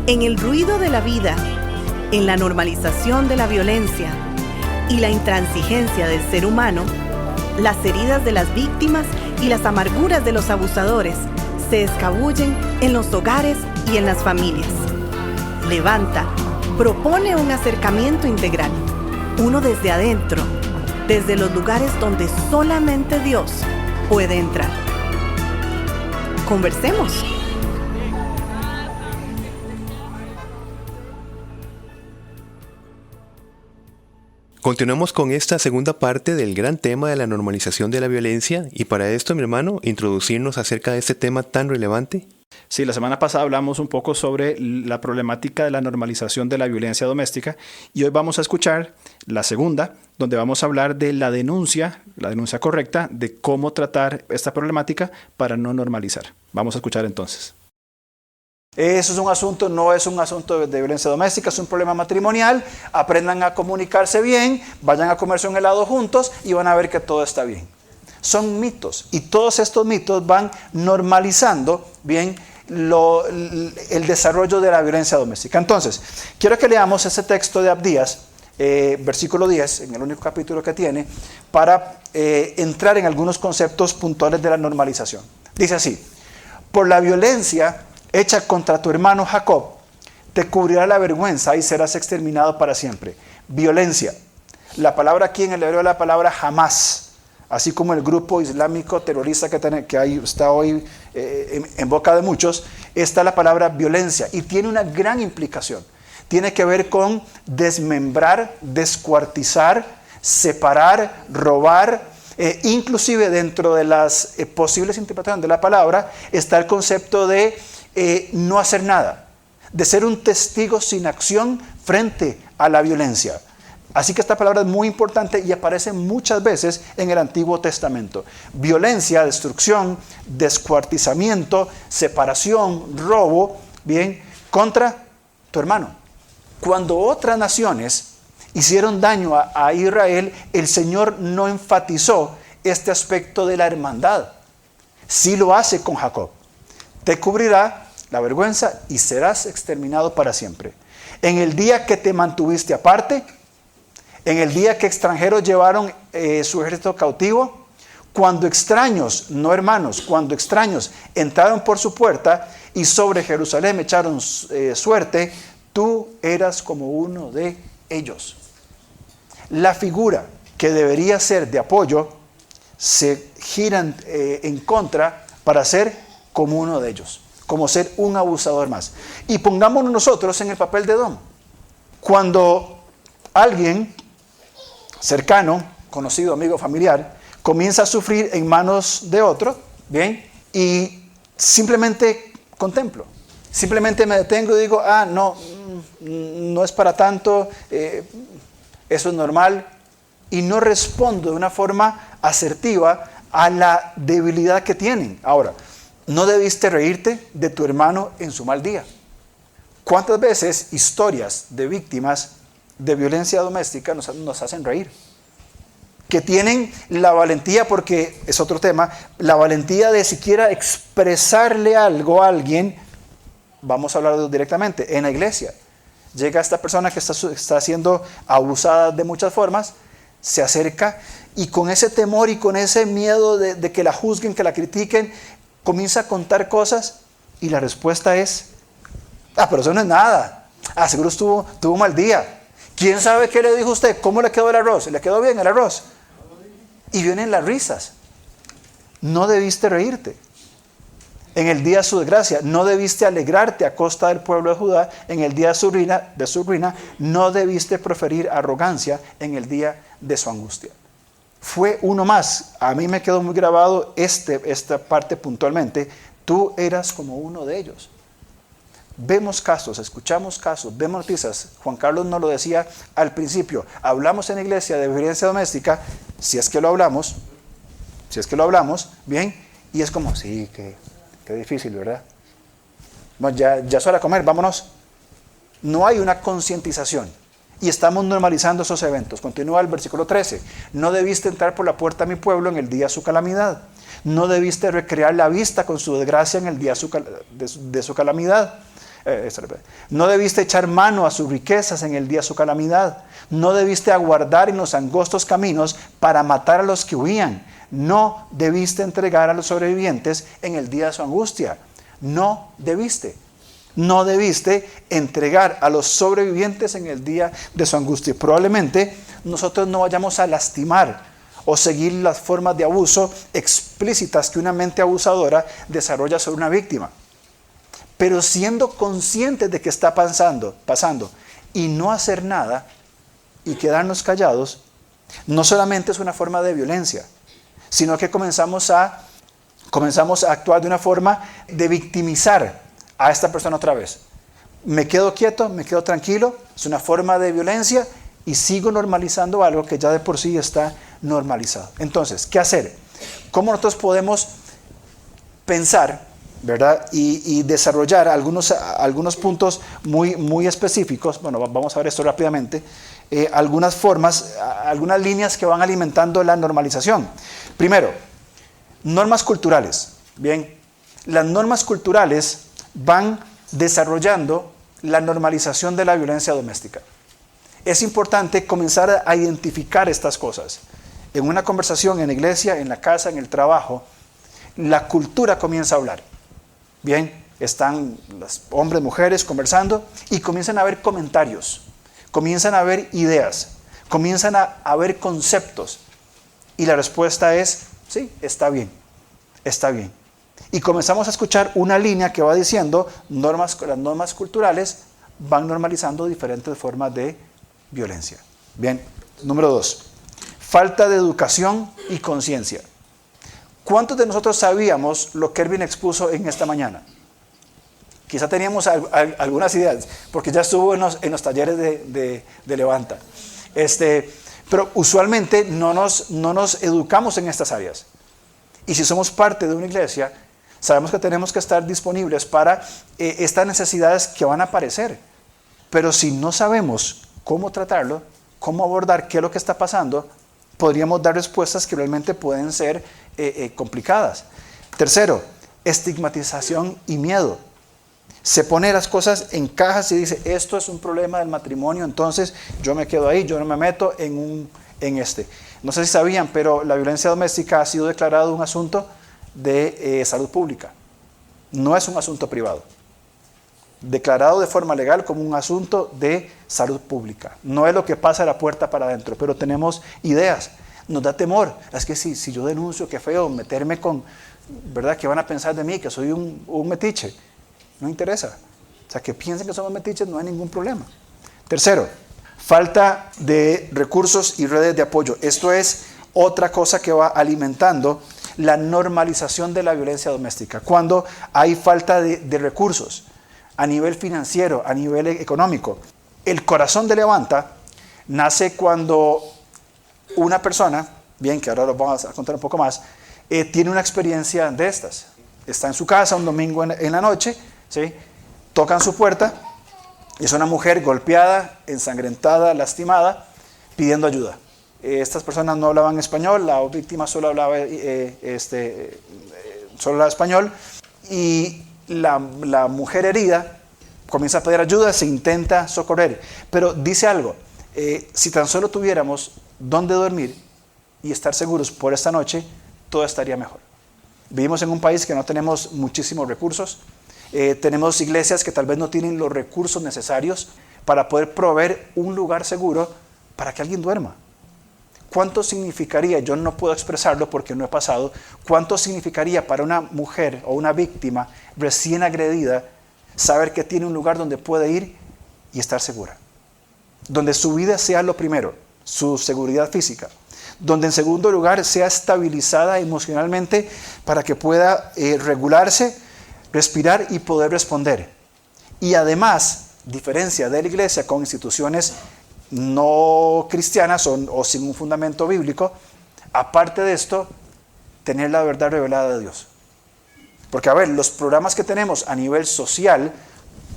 En el ruido de la vida, en la normalización de la violencia y la intransigencia del ser humano, las heridas de las víctimas y las amarguras de los abusadores se escabullen en los hogares y en las familias. Levanta propone un acercamiento integral, uno desde adentro, desde los lugares donde solamente Dios puede entrar. Conversemos. Continuamos con esta segunda parte del gran tema de la normalización de la violencia y para esto, mi hermano, introducirnos acerca de este tema tan relevante. Sí, la semana pasada hablamos un poco sobre la problemática de la normalización de la violencia doméstica y hoy vamos a escuchar la segunda, donde vamos a hablar de la denuncia correcta de cómo tratar esta problemática para no normalizar. Vamos a escuchar entonces. Eso es un asunto, no es un asunto de violencia doméstica, es un problema matrimonial. Aprendan a comunicarse bien, vayan a comerse un helado juntos y van a ver que todo está bien. Son mitos y todos estos mitos van normalizando bien el desarrollo de la violencia doméstica. Entonces, quiero que leamos ese texto de Abdías, versículo 10, en el único capítulo que tiene, para entrar en algunos conceptos puntuales de la normalización. Dice así: por la violencia hecha contra tu hermano Jacob, te cubrirá la vergüenza y serás exterminado para siempre. Violencia. La palabra aquí en el hebreo es la palabra Hamas, así como el grupo islámico terrorista que ahí está hoy en boca de muchos, está la palabra violencia y tiene una gran implicación. Tiene que ver con desmembrar, descuartizar, separar, robar. Inclusive dentro de las posibles interpretaciones de la palabra está el concepto de no hacer nada, de ser un testigo sin acción frente a la violencia. Así que esta palabra es muy importante y aparece muchas veces en el Antiguo Testamento. Violencia, destrucción, descuartizamiento, separación, robo, bien, contra tu hermano. Cuando otras naciones hicieron daño a Israel, el Señor no enfatizó este aspecto de la hermandad. Sí lo hace con Jacob. Te cubrirá la vergüenza y serás exterminado para siempre. En el día que te mantuviste aparte, en el día que extranjeros llevaron su ejército cautivo, cuando extraños, no hermanos, cuando extraños entraron por su puerta y sobre Jerusalén echaron suerte, tú eras como uno de ellos. La figura que debería ser de apoyo se gira en contra para ser como uno de ellos, como ser un abusador más. Y pongámonos nosotros en el papel de Edom. Cuando alguien cercano, conocido, amigo, familiar, comienza a sufrir en manos de otro, bien, y simplemente contemplo, simplemente me detengo y digo, no es para tanto, eso es normal, y no respondo de una forma asertiva a la debilidad que tienen. Ahora, no debiste reírte de tu hermano en su mal día. ¿Cuántas veces historias de víctimas de violencia doméstica nos hacen reír? Que tienen la valentía, porque es otro tema, la valentía de siquiera expresarle algo a alguien. Vamos a hablar directamente en la iglesia. Llega esta persona que está siendo abusada de muchas formas, se acerca y con ese temor y con ese miedo de que la juzguen, que la critiquen, comienza a contar cosas y la respuesta es, pero eso no es nada. Seguro tuvo un mal día. ¿Quién sabe qué le dijo usted? ¿Cómo le quedó el arroz? ¿Le quedó bien el arroz? Y vienen las risas. No debiste reírte en el día de su desgracia. No debiste alegrarte a costa del pueblo de Judá en el día de su ruina. No debiste proferir arrogancia en el día de su angustia. Fue uno más. A mí me quedó muy grabado esta parte puntualmente. Tú eras como uno de ellos. Vemos casos, escuchamos casos, vemos noticias. Juan Carlos nos lo decía al principio. Hablamos en la iglesia de violencia doméstica, si es que lo hablamos, bien, y es como, sí, qué difícil, ¿verdad? Bueno, ya es hora de comer, vámonos. No hay una concientización y estamos normalizando esos eventos. Continúa el versículo 13. No debiste entrar por la puerta de mi pueblo en el día de su calamidad. No debiste recrear la vista con su desgracia en el día de su calamidad. No debiste echar mano a sus riquezas en el día de su calamidad. No debiste aguardar en los angostos caminos para matar a los que huían. No debiste entregar a los sobrevivientes en el día de su angustia. No debiste. No debiste entregar a los sobrevivientes en el día de su angustia. Probablemente nosotros no vayamos a lastimar o seguir las formas de abuso explícitas que una mente abusadora desarrolla sobre una víctima. Pero siendo conscientes de que está pasando y no hacer nada y quedarnos callados, no solamente es una forma de violencia, sino que comenzamos a actuar de una forma de victimizar a esta persona otra vez. Me quedo quieto, me quedo tranquilo, es una forma de violencia y sigo normalizando algo que ya de por sí está normalizado. Entonces, ¿qué hacer? ¿Cómo nosotros podemos pensar, ¿verdad? Y desarrollar algunos puntos muy específicos? Bueno, vamos a ver esto rápidamente. Algunas formas, algunas líneas que van alimentando la normalización. Primero, normas culturales. Bien, las normas culturales van desarrollando la normalización de la violencia doméstica. Es importante comenzar a identificar estas cosas. En una conversación, en la iglesia, en la casa, en el trabajo, la cultura comienza a hablar. Bien, están los hombres, mujeres conversando y comienzan a haber comentarios, comienzan a haber ideas, comienzan a haber conceptos. Y la respuesta es, sí, está bien, está bien. Y comenzamos a escuchar una línea que va diciendo, las normas culturales van normalizando diferentes formas de violencia. Bien, número 2, falta de educación y conciencia. ¿Cuántos de nosotros sabíamos lo que Erwin expuso en esta mañana? Quizá teníamos algunas ideas, porque ya estuvo en los talleres de Levanta. Pero usualmente no nos educamos en estas áreas. Y si somos parte de una iglesia, sabemos que tenemos que estar disponibles para estas necesidades que van a aparecer. Pero si no sabemos cómo tratarlo, cómo abordar qué es lo que está pasando, podríamos dar respuestas que realmente pueden ser complicadas. Tercero, estigmatización y miedo. Se pone las cosas en cajas y dice, esto es un problema del matrimonio, entonces yo me quedo ahí, yo no me meto en este. No sé si sabían, pero la violencia doméstica ha sido declarado un asunto de salud pública. No es un asunto privado. Declarado de forma legal como un asunto de salud pública. No es lo que pasa a la puerta para adentro, pero tenemos ideas. Nos da temor. Es que si yo denuncio, qué feo, meterme con, ¿verdad? ¿Qué van a pensar de mí? Que soy un metiche. No interesa. O sea, que piensen que somos metiches, no hay ningún problema. Tercero, falta de recursos y redes de apoyo. Esto es otra cosa que va alimentando la normalización de la violencia doméstica. Cuando hay falta de recursos a nivel financiero, a nivel económico. El corazón de Levanta nace cuando una persona, bien, que ahora lo vamos a contar un poco más, tiene una experiencia de estas. Está en su casa un domingo en la noche, ¿sí? Tocan su puerta, es una mujer golpeada, ensangrentada, lastimada, pidiendo ayuda. Estas personas no hablaban español, la víctima solo hablaba español, y la mujer herida comienza a pedir ayuda, se intenta socorrer, pero dice algo, si tan solo tuviéramos dónde dormir y estar seguros por esta noche, todo estaría mejor. Vivimos en un país que no tenemos muchísimos recursos, tenemos iglesias que tal vez no tienen los recursos necesarios para poder proveer un lugar seguro para que alguien duerma. ¿Cuánto significaría? Yo no puedo expresarlo porque no he pasado. ¿Cuánto significaría para una mujer o una víctima recién agredida saber que tiene un lugar donde puede ir y estar segura? Donde su vida sea lo primero, su seguridad física. Donde en segundo lugar sea estabilizada emocionalmente para que pueda regularse, respirar y poder responder. Y además, diferencia de la iglesia con instituciones no cristianas o sin un fundamento bíblico, aparte de esto, tener la verdad revelada de Dios. Porque a ver, los programas que tenemos a nivel social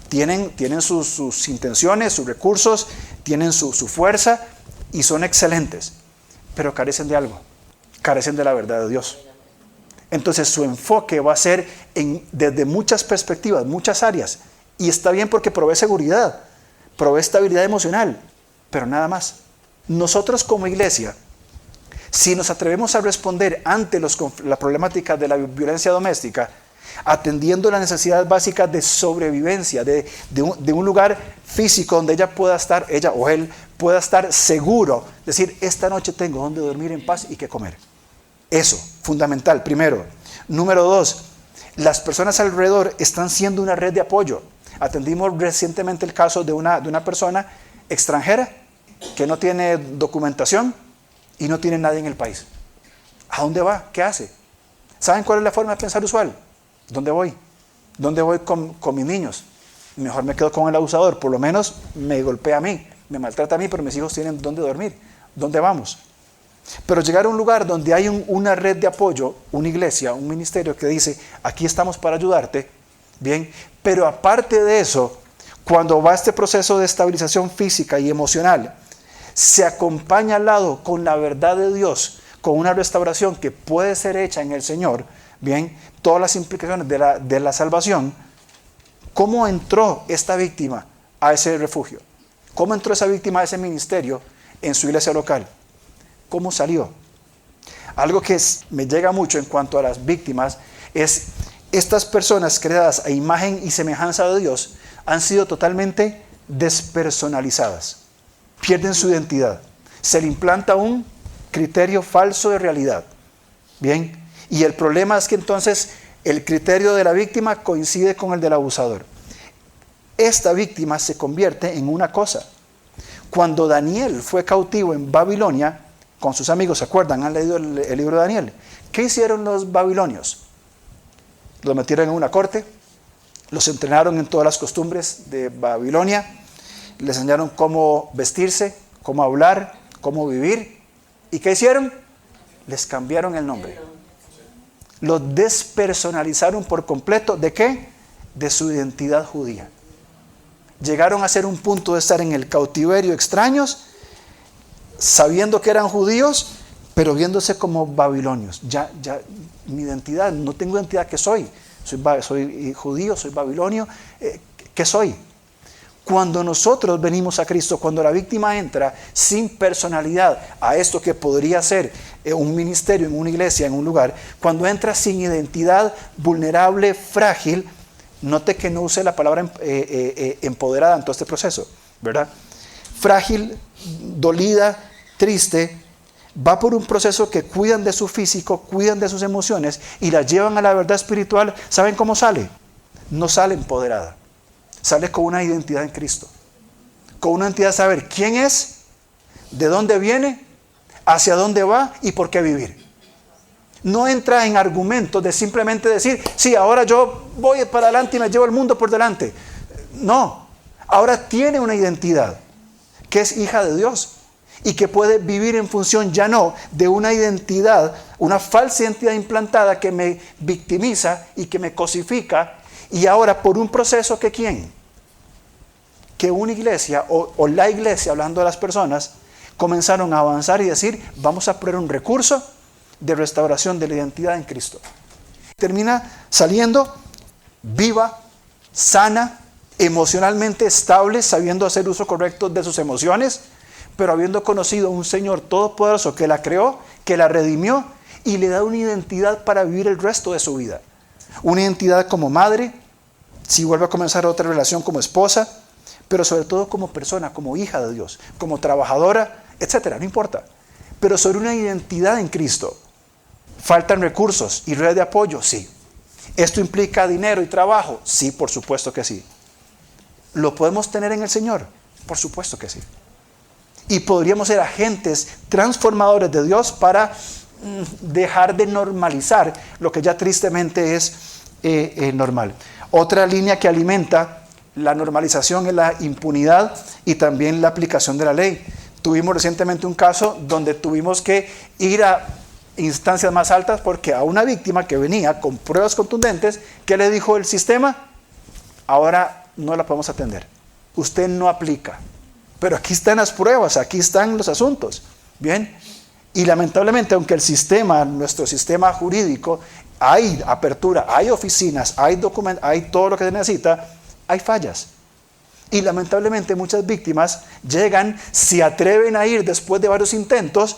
tienen sus intenciones, sus recursos, tienen su fuerza y son excelentes, pero carecen de algo, carecen de la verdad de Dios. Entonces su enfoque va a ser desde muchas perspectivas, muchas áreas, Y está bien porque provee seguridad, provee estabilidad emocional, pero nada más. Nosotros como iglesia, si nos atrevemos a responder ante la problemática de la violencia doméstica, atendiendo las necesidades básicas de sobrevivencia, de un lugar físico donde ella o él pueda estar seguro, decir, esta noche tengo donde dormir en paz y qué comer. Eso, fundamental, primero. Número 2, las personas alrededor están siendo una red de apoyo. Atendimos recientemente el caso de una persona extranjera que no tiene documentación y no tiene nadie en el país. ¿A dónde va? ¿Qué hace? ¿Saben cuál es la forma de pensar usual? ¿Dónde voy? ¿Dónde voy con mis niños? Mejor me quedo con el abusador, por lo menos me golpea a mí, me maltrata a mí, pero mis hijos tienen dónde dormir. ¿Dónde vamos? Pero llegar a un lugar donde hay una red de apoyo, una iglesia, un ministerio que dice, aquí estamos para ayudarte, bien, pero aparte de eso, cuando va este proceso de estabilización física y emocional, se acompaña al lado con la verdad de Dios, con una restauración que puede ser hecha en el Señor, bien, todas las implicaciones de la salvación. ¿Cómo entró esta víctima a ese refugio? ¿Cómo entró esa víctima a ese ministerio en su iglesia local? ¿Cómo salió? Algo que me llega mucho en cuanto a las víctimas es estas personas creadas a imagen y semejanza de Dios han sido totalmente despersonalizadas. Pierden su identidad. Se le implanta un criterio falso de realidad. Bien, y el problema es que entonces el criterio de la víctima coincide con el del abusador. Esta víctima se convierte en una cosa. Cuando Daniel fue cautivo en Babilonia, con sus amigos, ¿se acuerdan? ¿Han leído el libro de Daniel? ¿Qué hicieron los babilonios? Los metieron en una corte, los entrenaron en todas las costumbres de Babilonia, les enseñaron cómo vestirse, cómo hablar, cómo vivir. ¿Y qué hicieron? Les cambiaron el nombre. Los despersonalizaron por completo. ¿De qué? De su identidad judía. Llegaron a ser un punto de estar en el cautiverio extraños, sabiendo que eran judíos, pero viéndose como babilonios. Ya mi identidad, no tengo identidad, ¿qué soy? Soy judío, soy babilonio, ¿qué soy? Cuando nosotros venimos a Cristo, cuando la víctima entra sin personalidad a esto que podría ser un ministerio, en una iglesia, en un lugar, cuando entra sin identidad, vulnerable, frágil, note que no use la palabra empoderada en todo este proceso, ¿verdad? Frágil, dolida, triste, va por un proceso que cuidan de su físico, cuidan de sus emociones y la llevan a la verdad espiritual. ¿Saben cómo sale? No sale empoderada. Sale con una identidad en Cristo. Con una identidad de saber quién es, de dónde viene, hacia dónde va y por qué vivir. No entra en argumentos de simplemente decir, sí, ahora yo voy para adelante y me llevo el mundo por delante. No, ahora tiene una identidad que es hija de Dios y que puede vivir en función ya no de una identidad, una falsa identidad implantada que me victimiza y que me cosifica. Y ahora por un proceso que ¿quién? Que una iglesia o la iglesia, hablando de las personas, comenzaron a avanzar y decir, vamos a poner un recurso de restauración de la identidad en Cristo. Termina saliendo viva, sana, emocionalmente estable, sabiendo hacer uso correcto de sus emociones, pero habiendo conocido un Señor todopoderoso que la creó, que la redimió y le da una identidad para vivir el resto de su vida. Una identidad como madre, si vuelve a comenzar otra relación como esposa, pero sobre todo como persona, como hija de Dios, como trabajadora, etcétera, no importa. Pero sobre una identidad en Cristo. ¿Faltan recursos y red de apoyo? Sí. ¿Esto implica dinero y trabajo? Sí, por supuesto que sí. ¿Lo podemos tener en el Señor? Por supuesto que sí. Y podríamos ser agentes transformadores de Dios para dejar de normalizar lo que ya tristemente es normal. Otra línea que alimenta la normalización es la impunidad y también la aplicación de la ley. Tuvimos recientemente un caso donde tuvimos que ir a instancias más altas porque a una víctima que venía con pruebas contundentes, ¿qué le dijo el sistema? Ahora no la podemos atender. Usted no aplica. Pero aquí están las pruebas, aquí están los asuntos. Bien. Y lamentablemente, aunque el sistema, nuestro sistema jurídico, hay apertura, hay oficinas, hay documentos, hay todo lo que se necesita, hay fallas. Y lamentablemente muchas víctimas llegan, se atreven a ir después de varios intentos,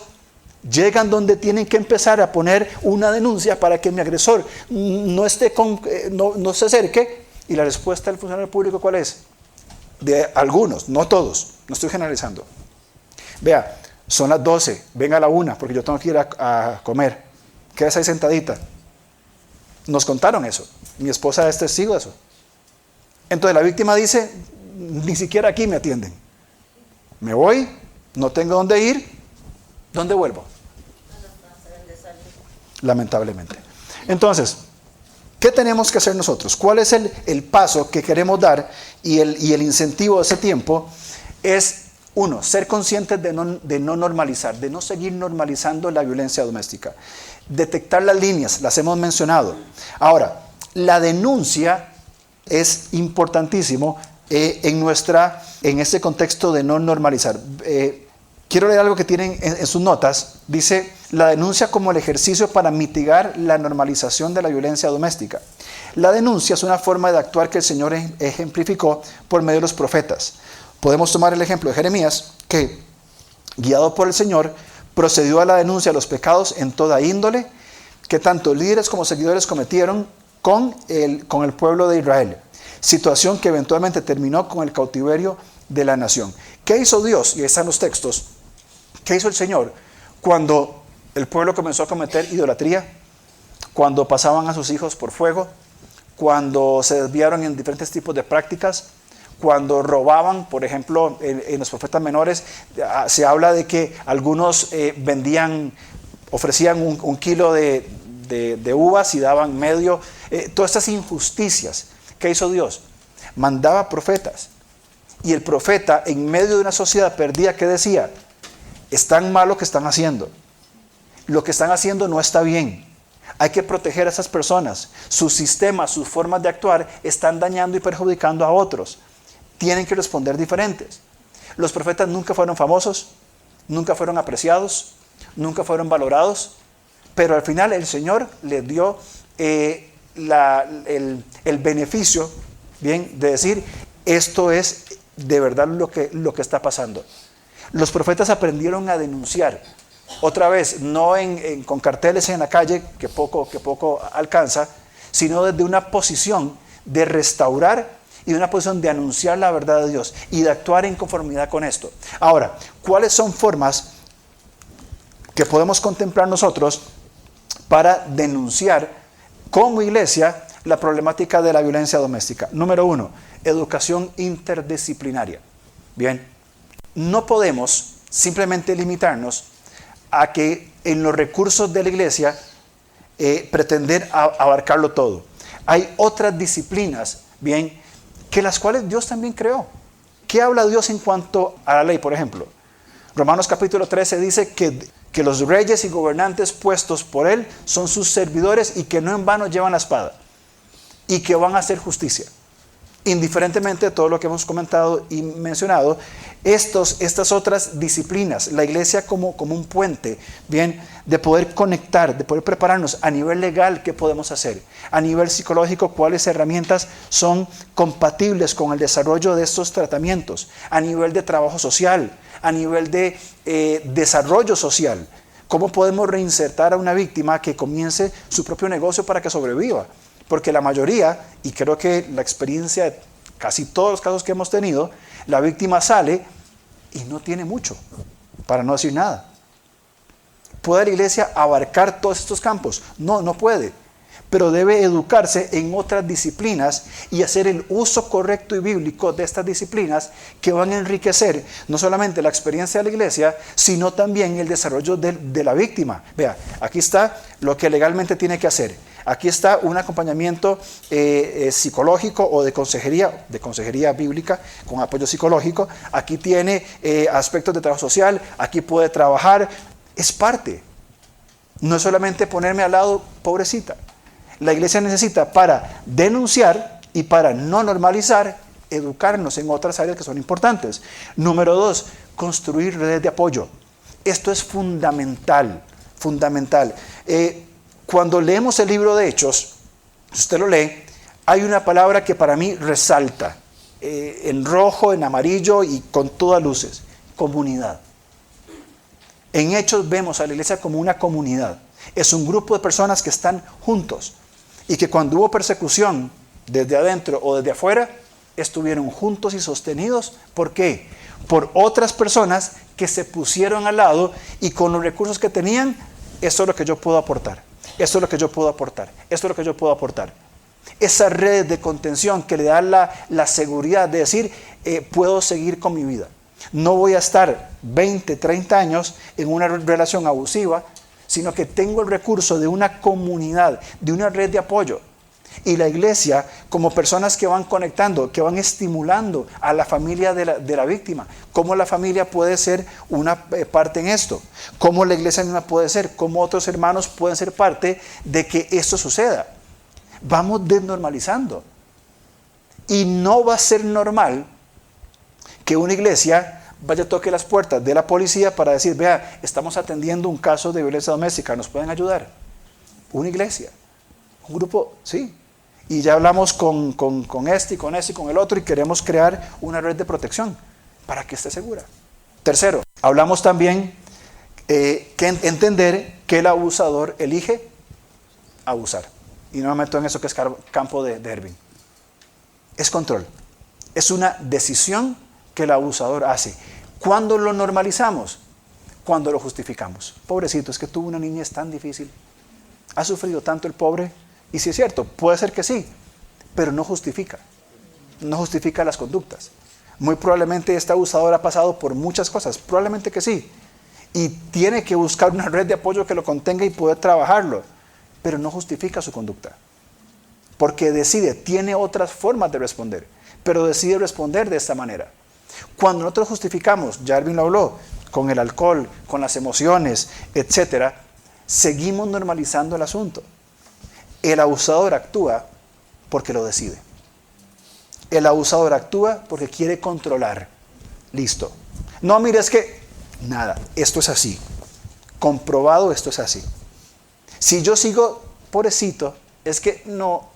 llegan donde tienen que empezar a poner una denuncia para que mi agresor no se acerque. Y la respuesta del funcionario público, ¿cuál es? De algunos, no todos, no estoy generalizando. Vea, son las 12, venga a la 1 porque yo tengo que ir a comer. Quédese ahí sentadita. Nos contaron eso. Mi esposa es testigo de eso. Entonces la víctima dice, ni siquiera aquí me atienden. Me voy, no tengo dónde ir, ¿dónde vuelvo? Lamentablemente. Entonces, ¿qué tenemos que hacer nosotros? ¿Cuál es el paso que queremos dar? Y el incentivo de ese tiempo es, uno, ser conscientes de no normalizar, de no seguir normalizando la violencia doméstica. Detectar las líneas, las hemos mencionado. Ahora, la denuncia es importantísimo en este contexto de no normalizar. Quiero leer algo que tienen en sus notas. Dice, la denuncia como el ejercicio para mitigar la normalización de la violencia doméstica. La denuncia es una forma de actuar que el Señor ejemplificó por medio de los profetas. Podemos tomar el ejemplo de Jeremías, que, guiado por el Señor, procedió a la denuncia de los pecados en toda índole, que tanto líderes como seguidores cometieron con el pueblo de Israel. Situación que eventualmente terminó con el cautiverio de la nación. ¿Qué hizo Dios? Y ahí están los textos. ¿Qué hizo el Señor cuando el pueblo comenzó a cometer idolatría? Cuando pasaban a sus hijos por fuego, cuando se desviaron en diferentes tipos de prácticas, cuando robaban, por ejemplo, en los profetas menores, se habla de que algunos ofrecían un kilo de uvas y daban medio. Todas estas injusticias. ¿Qué hizo Dios? Mandaba profetas. Y el profeta, en medio de una sociedad perdida, ¿qué decía? Es tan malo lo que están haciendo. Lo que están haciendo no está bien. Hay que proteger a esas personas. Sus sistemas, sus formas de actuar están dañando y perjudicando a otros. Tienen que responder diferentes. Los profetas nunca fueron famosos, nunca fueron apreciados, nunca fueron valorados, pero al final el Señor les dio el beneficio, bien, de decir, esto es de verdad lo que está pasando. Los profetas aprendieron a denunciar. Otra vez, no con carteles en la calle, que poco alcanza, sino desde una posición de restaurar y de una posición de anunciar la verdad de Dios y de actuar en conformidad con esto. Ahora, ¿cuáles son formas que podemos contemplar nosotros para denunciar como iglesia la problemática de la violencia doméstica? Número 1, educación interdisciplinaria. Bien, no podemos simplemente limitarnos a que en los recursos de la iglesia pretender abarcarlo todo. Hay otras disciplinas, bien, que las cuales Dios también creó. ¿Qué habla Dios en cuanto a la ley, por ejemplo? Romanos capítulo 13 dice que los reyes y gobernantes puestos por Él son sus servidores y que no en vano llevan la espada y que van a hacer justicia. Indiferentemente de todo lo que hemos comentado y mencionado, estas otras disciplinas, la iglesia como un puente, bien, de poder conectar, de poder prepararnos a nivel legal, ¿qué podemos hacer? A nivel psicológico, ¿cuáles herramientas son compatibles con el desarrollo de estos tratamientos? A nivel de trabajo social, a nivel de desarrollo social, ¿cómo podemos reinsertar a una víctima que comience su propio negocio para que sobreviva? Porque la mayoría, y creo que la experiencia de casi todos los casos que hemos tenido, la víctima sale y no tiene mucho, para no decir nada. ¿Puede la iglesia abarcar todos estos campos? No puede. Pero debe educarse en otras disciplinas y hacer el uso correcto y bíblico de estas disciplinas que van a enriquecer no solamente la experiencia de la iglesia, sino también el desarrollo de la víctima. Vea, aquí está lo que legalmente tiene que hacer. Aquí está un acompañamiento psicológico o de consejería bíblica con apoyo psicológico. Aquí tiene aspectos de trabajo social, aquí puede trabajar. Es parte. No es solamente ponerme al lado, pobrecita. La iglesia necesita, para denunciar y para no normalizar, educarnos en otras áreas que son importantes. Número 2, construir redes de apoyo. Esto es fundamental. Cuando leemos el libro de Hechos, si usted lo lee, hay una palabra que para mí resalta en rojo, en amarillo y con todas luces. Comunidad. En Hechos vemos a la iglesia como una comunidad. Es un grupo de personas que están juntos y que cuando hubo persecución desde adentro o desde afuera, estuvieron juntos y sostenidos. ¿Por qué? Por otras personas que se pusieron al lado y con los recursos que tenían, esto es lo que yo puedo aportar, esto es lo que yo puedo aportar, esto es lo que yo puedo aportar. Esa red de contención que le da la seguridad de decir, puedo seguir con mi vida. No voy a estar 20, 30 años en una relación abusiva, sino que tengo el recurso de una comunidad, de una red de apoyo. Y la iglesia, como personas que van conectando, que van estimulando a la familia de la víctima. ¿Cómo la familia puede ser una parte en esto? ¿Cómo la iglesia misma puede ser? ¿Cómo otros hermanos pueden ser parte de que esto suceda? Vamos desnormalizando. Y no va a ser normal que una iglesia vaya a toque las puertas de la policía para decir, vea, estamos atendiendo un caso de violencia doméstica, ¿nos pueden ayudar? Una iglesia, un grupo, sí. Y ya hablamos con este y con este y con el otro y queremos crear una red de protección para que esté segura. Tercero, hablamos también que entender que el abusador elige abusar. Y no me meto en eso que es campo de Erwin. Es control. Es una decisión que el abusador hace. ¿Cuándo lo normalizamos? Cuando lo justificamos. Pobrecito, es que tuvo una niñez tan difícil. Ha sufrido tanto el pobre. Y sí es cierto, puede ser que sí, pero no justifica. No justifica las conductas. Muy probablemente este abusador ha pasado por muchas cosas, probablemente que sí. Y tiene que buscar una red de apoyo que lo contenga y poder trabajarlo. Pero no justifica su conducta. Porque decide, tiene otras formas de responder, pero decide responder de esta manera. Cuando nosotros justificamos, ya Erwin lo habló, con el alcohol, con las emociones, etc., seguimos normalizando el asunto. El abusador actúa porque lo decide. El abusador actúa porque quiere controlar. Listo. No, mire, es que nada, esto es así. Comprobado, esto es así. Si yo sigo, pobrecito, es que no,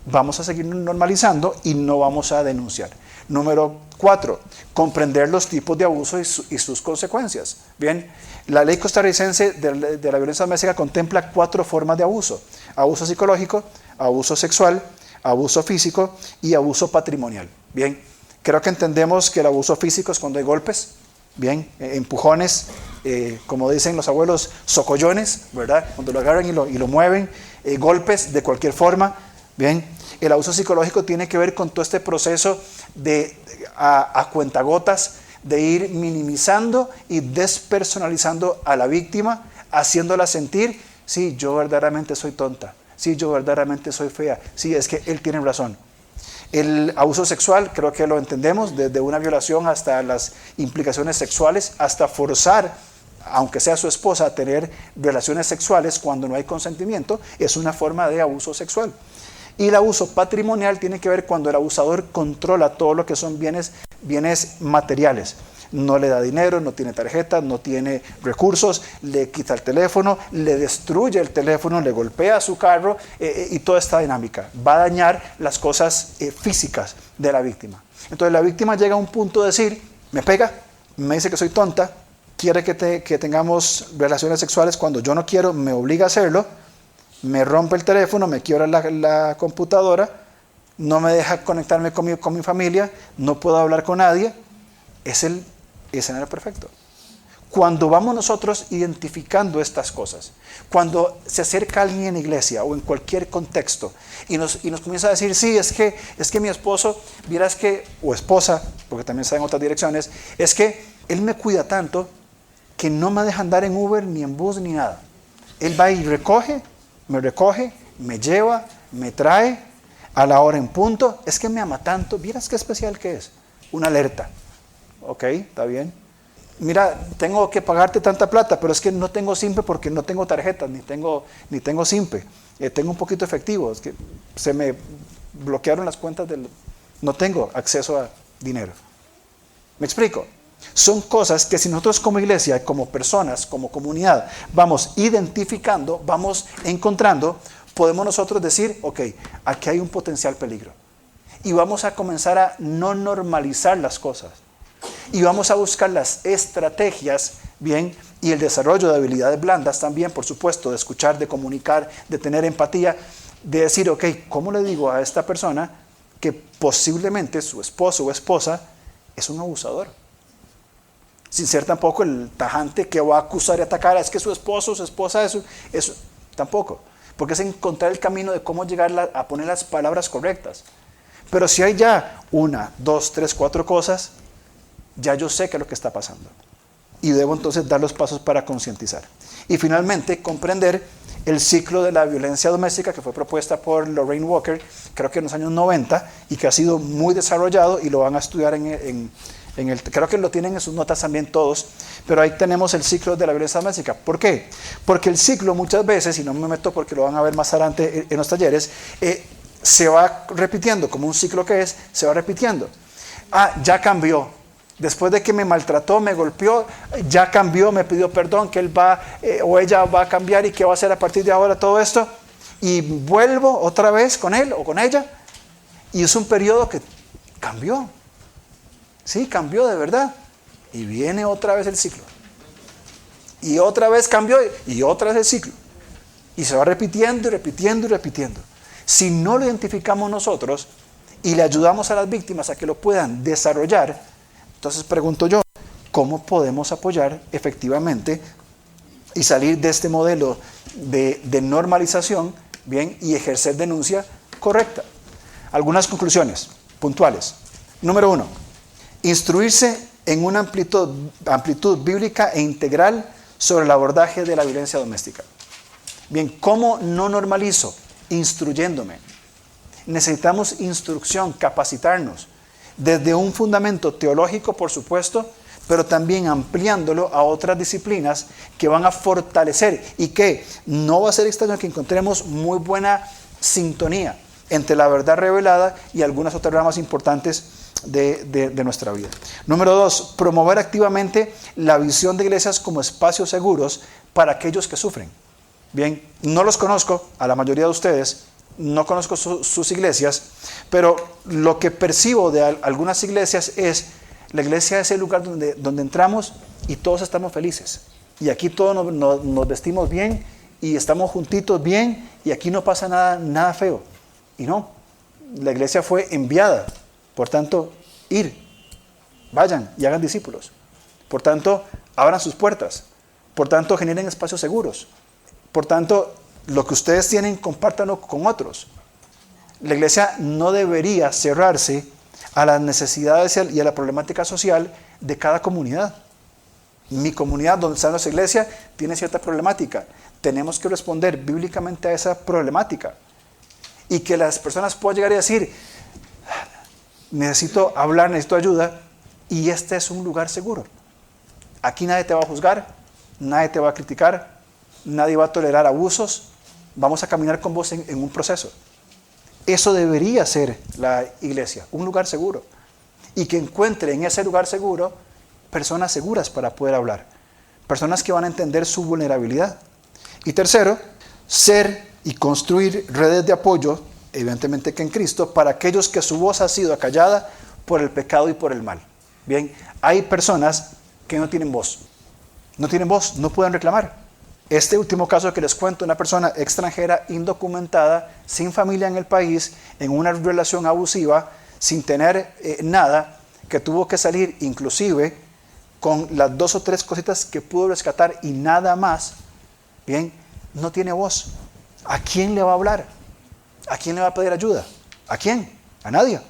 vamos a seguir normalizando y no vamos a denunciar. Número 4, comprender los tipos de abuso y sus consecuencias. Bien, la ley costarricense de la violencia doméstica contempla 4 formas de abuso. Abuso psicológico, abuso sexual, abuso físico y abuso patrimonial. Bien, creo que entendemos que el abuso físico es cuando hay golpes, bien, empujones, como dicen los abuelos, socollones, ¿verdad? Cuando lo agarran y lo mueven, golpes de cualquier forma, bien. El abuso psicológico tiene que ver con todo este proceso a cuentagotas, de ir minimizando y despersonalizando a la víctima, haciéndola sentir, sí, yo verdaderamente soy tonta, sí, yo verdaderamente soy fea, sí, es que él tiene razón. El abuso sexual, creo que lo entendemos, desde una violación hasta las implicaciones sexuales, hasta forzar, aunque sea su esposa, a tener relaciones sexuales cuando no hay consentimiento, es una forma de abuso sexual. Y el abuso patrimonial tiene que ver cuando el abusador controla todo lo que son bienes materiales. No le da dinero, no tiene tarjetas, no tiene recursos, le quita el teléfono, le destruye el teléfono, le golpea su carro y toda esta dinámica. Va a dañar las cosas físicas de la víctima. Entonces la víctima llega a un punto de decir, me pega, me dice que soy tonta, quiere que tengamos relaciones sexuales cuando yo no quiero, me obliga a hacerlo, me rompe el teléfono, me quiebra la computadora, no me deja conectarme con mi familia, no puedo hablar con nadie. Es el escenario perfecto. Cuando vamos nosotros identificando estas cosas, cuando se acerca alguien en la iglesia o en cualquier contexto y nos comienza a decir, sí, es que mi esposo, vieras que, o esposa, porque también está en otras direcciones, es que él me cuida tanto que no me deja andar en Uber, ni en bus, ni nada. Él va y me recoge, me lleva, me trae a la hora en punto. Es que me ama tanto. Vieras qué especial que es. Una alerta. Ok, está bien. Mira, tengo que pagarte tanta plata, pero es que no tengo Simpe porque no tengo tarjeta, ni tengo Simpe. Tengo un poquito efectivo. Es que se me bloquearon las cuentas no tengo acceso a dinero. ¿Me explico? Son cosas que si nosotros como iglesia, como personas, como comunidad, vamos identificando, vamos encontrando, podemos nosotros decir, ok, aquí hay un potencial peligro. Y vamos a comenzar a no normalizar las cosas. Y vamos a buscar las estrategias, bien, y el desarrollo de habilidades blandas también, por supuesto, de escuchar, de comunicar, de tener empatía, de decir, ok, ¿cómo le digo a esta persona que posiblemente su esposo o esposa es un abusador? Sin ser tampoco el tajante que va a acusar y atacar, es que su esposo o su esposa eso tampoco. Porque es encontrar el camino de cómo llegar a poner las palabras correctas. Pero si hay ya 1, 2, 3, 4 cosas, ya yo sé qué es lo que está pasando. Y debo entonces dar los pasos para concientizar. Y finalmente, comprender el ciclo de la violencia doméstica que fue propuesta por Lorraine Walker, creo que en los años 90, y que ha sido muy desarrollado y lo van a estudiar creo que lo tienen en sus notas también todos, pero ahí tenemos el ciclo de la violencia doméstica. ¿Por qué? Porque el ciclo muchas veces, y no me meto porque lo van a ver más adelante en los talleres, se va repitiendo, como un ciclo que es, se va repitiendo. Ya cambió. Después de que me maltrató, me golpeó, ya cambió, me pidió perdón, que él va o ella va a cambiar y qué va a hacer a partir de ahora todo esto. Y vuelvo otra vez con él o con ella. Y es un periodo que cambió. Sí, cambió de verdad. Y viene otra vez el ciclo. Y otra vez cambió y otra vez el ciclo. Y se va repitiendo y repitiendo y repitiendo. Si no lo identificamos nosotros y le ayudamos a las víctimas a que lo puedan desarrollar, entonces pregunto yo, ¿cómo podemos apoyar efectivamente y salir de este modelo de normalización, bien, y ejercer denuncia correcta? Algunas conclusiones puntuales. Número 1, instruirse en una amplitud bíblica e integral sobre el abordaje de la violencia doméstica. Bien, ¿cómo no normalizo? Instruyéndome. Necesitamos instrucción, capacitarnos. Desde un fundamento teológico, por supuesto, pero también ampliándolo a otras disciplinas que van a fortalecer y que no va a ser extraño que encontremos muy buena sintonía entre la verdad revelada y algunas otras ramas importantes de nuestra vida. Número 2, promover activamente la visión de iglesias como espacios seguros para aquellos que sufren. Bien, no los conozco, a la mayoría de ustedes, no conozco sus iglesias, pero lo que percibo de algunas iglesias es, la iglesia es el lugar donde entramos y todos estamos felices. Y aquí todos nos vestimos bien y estamos juntitos bien y aquí no pasa nada feo. Y no, la iglesia fue enviada, por tanto, vayan y hagan discípulos. Por tanto, abran sus puertas. Por tanto, generen espacios seguros. Por tanto, lo que ustedes tienen, compártanlo con otros. La iglesia no debería cerrarse a las necesidades y a la problemática social de cada comunidad. Mi comunidad, donde está nuestra iglesia, tiene cierta problemática. Tenemos que responder bíblicamente a esa problemática. Y que las personas puedan llegar y decir, necesito hablar, necesito ayuda, y este es un lugar seguro. Aquí nadie te va a juzgar, nadie te va a criticar, nadie va a tolerar abusos. Vamos a caminar con vos en un proceso. Eso debería ser la iglesia, un lugar seguro. Y que encuentre en ese lugar seguro personas seguras para poder hablar. Personas que van a entender su vulnerabilidad. Y tercero, ser y construir redes de apoyo, evidentemente que en Cristo, para aquellos que su voz ha sido acallada por el pecado y por el mal. Bien, hay personas que no tienen voz. No tienen voz, no pueden reclamar. Este último caso que les cuento, una persona extranjera, indocumentada, sin familia en el país, en una relación abusiva, sin tener nada, que tuvo que salir inclusive con las 2 o 3 cositas que pudo rescatar y nada más, bien, no tiene voz. ¿A quién le va a hablar? ¿A quién le va a pedir ayuda? ¿A quién? A nadie.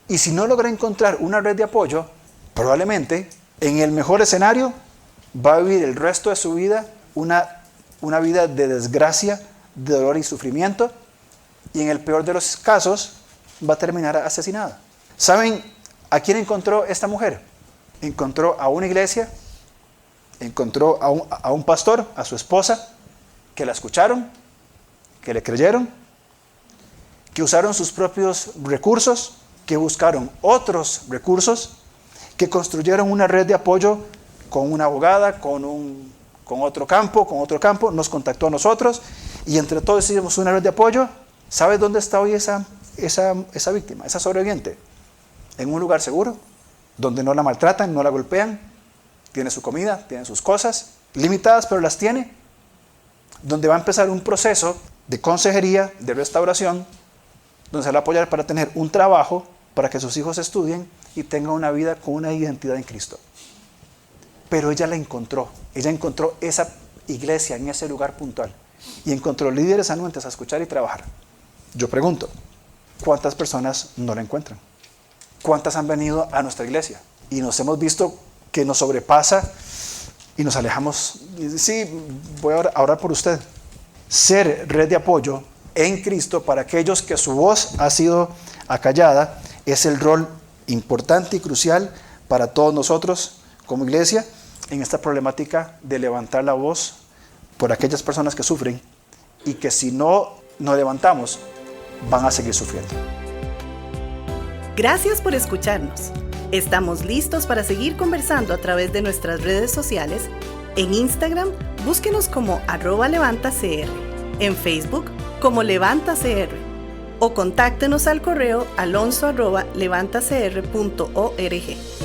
Y si no logra encontrar una red de apoyo, probablemente, en el mejor escenario, va a vivir el resto de su vida una vida de desgracia, de dolor y sufrimiento, y en el peor de los casos va a terminar asesinada. ¿Saben a quién encontró esta mujer? Encontró a una iglesia, encontró a un pastor, a su esposa, que la escucharon, que le creyeron, que usaron sus propios recursos, que buscaron otros recursos, que construyeron una red de apoyo con una abogada, con otro campo, nos contactó a nosotros y entre todos hicimos una red de apoyo. ¿Sabes dónde está hoy esa esa víctima, esa sobreviviente? En un lugar seguro, donde no la maltratan, no la golpean, tiene su comida, tiene sus cosas, limitadas pero las tiene, donde va a empezar un proceso de consejería, de restauración, donde se va a apoyar para tener un trabajo, para que sus hijos estudien y tengan una vida con una identidad en Cristo. Pero ella encontró esa iglesia en ese lugar puntual y encontró líderes anuentes a escuchar y trabajar. Yo pregunto, ¿cuántas personas no la encuentran? ¿Cuántas han venido a nuestra iglesia y nos hemos visto que nos sobrepasa y nos alejamos? Sí, voy a orar por usted. Ser red de apoyo en Cristo para aquellos que su voz ha sido acallada es el rol importante y crucial para todos nosotros como iglesia en esta problemática de levantar la voz por aquellas personas que sufren y que si no nos levantamos van a seguir sufriendo. Gracias por escucharnos. Estamos listos para seguir conversando a través de nuestras redes sociales. En Instagram, búsquenos como @levantacr, en Facebook como LevantaCR o contáctenos al correo alonso@levantacr.org.